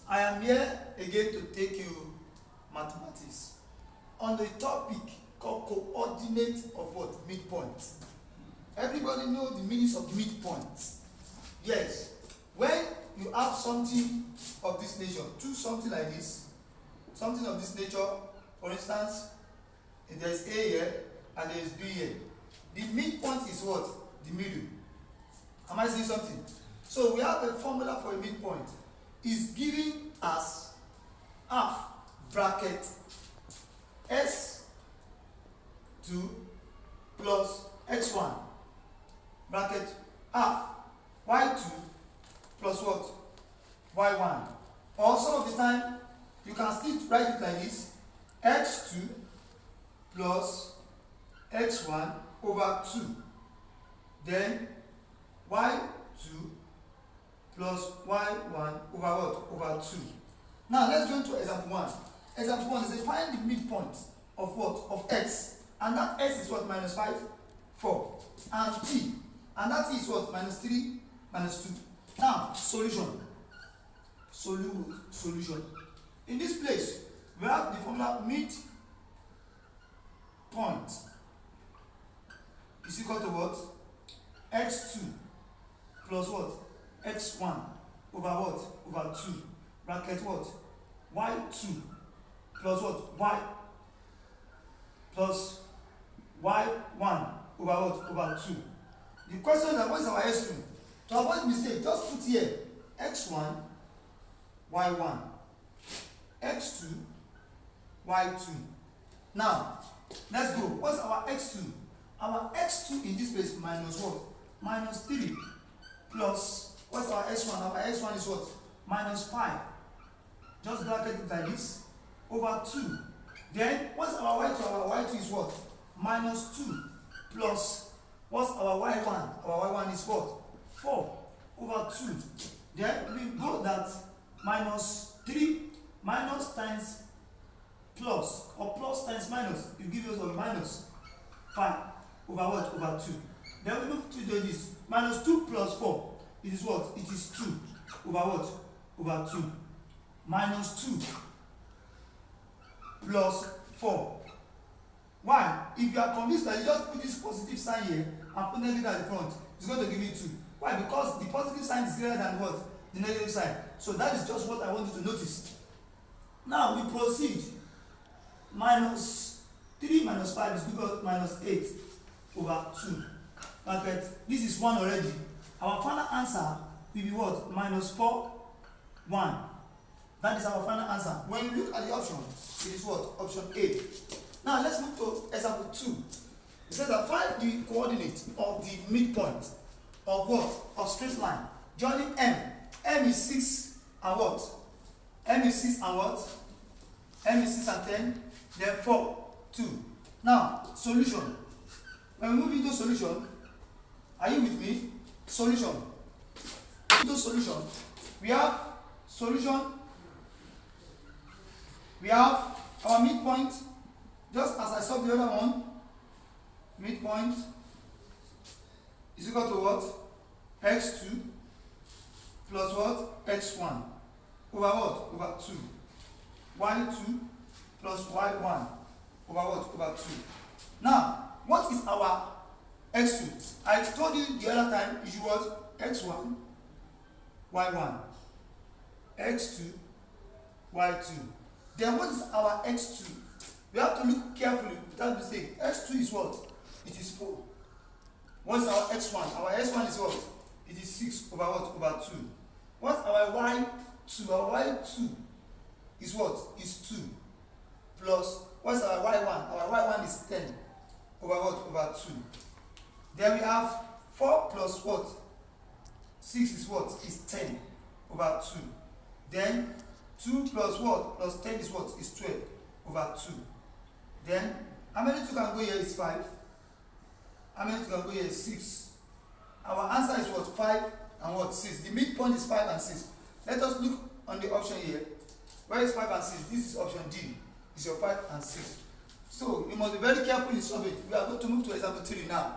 I am here again to take you mathematics on the topic called coordinate of what? Midpoint. Everybody know the meanings of midpoint. Yes, when you have something of this nature, choose something like this, something of this nature. For instance, if there is A here and there is B here, the midpoint is what? The middle. Am I saying something? So we have a formula for a midpoint. Is given as half bracket S2 plus x1 bracket half y2 plus what? y1. Or some of the time you can still write it like this: x2 plus x1 over 2, then y2 plus y1 over what? Over 2. Now let's go into example 1. Example 1 is find the midpoint of what? Of x. And that x is what? Minus 5, 4. And t. And that t is what? Minus 3, minus 2. Now, solution. Solution. In this place, we have the formula midpoint is equal to what? X2 plus what? X1 over what? Over 2 bracket what? Y2 plus what? Y plus Y1 over what? Over 2. The question is, what is our S2? To avoid mistake, just put here X1, Y1, X2, Y2. Now, let's go. What's our X2? Our X2 in this place minus what? Minus 3 plus, what's our S1? Our S1 is what? Minus 5. Just bracket it like this, over 2. Then, what's our Y2? Our Y2 is what? Minus 2 plus, what's our Y1? Our Y1 is what? 4 over 2. Then, we go that minus 3 minus times plus, or plus times minus, you give us a minus 5 over what? Over 2. Then we move to do this. Minus 2 plus 4. It is what? It is 2 over what? Over 2. Minus 2 plus 4. Why? If you are convinced that you just put this positive sign here and put negative at the front, it's going to give you 2. Why? Because the positive sign is greater than what? The negative sign. So that is just what I want you to notice. Now we proceed. Minus 3 minus 5 is equal to minus 8 over 2. Okay. This is 1 already. Our final answer will be what? Minus 4, 1. That is our final answer. When you look at the option, it is what? Option A. Now let's move to example 2. It says that find the coordinate of the midpoint of what? Of straight line joining M. M is 6 and what? M is 6 and what? M is 6 and 10. Then 4, 2. Now, solution. When we move into solution, are you with me? Solution. Into solution, we have solution. We have our midpoint, just as I saw the other one. Midpoint is equal to what? X2 plus what? X1 over what? Over 2. Y2 plus Y1 over what? Over 2. Now, what is our X2? I told you the other time it was X1, Y1, X2, Y2. Then what is our X2? We have to look carefully without mistake. X2 is what? It is 4. What is our X1? Our X1 is what? It is 6 over what? Over 2. What's our Y2? Our Y2 is what? Is 2. Plus, what's our Y1? Our Y1 is 10 over what? Over 2. Then we have 4 plus what? 6 is what? Is 10 over 2. Then 2 plus what? Plus 10 is what? Is 12 over 2. Then how many 2 can go here is 5. How many 2 can go here is 6. Our answer is what? 5 and what? 6. The midpoint is 5 and 6. Let us look on the option here. Where is 5 and 6? This is option D. It's your 5 and 6. So you must be very careful in solving. We are going to move to example 3 now.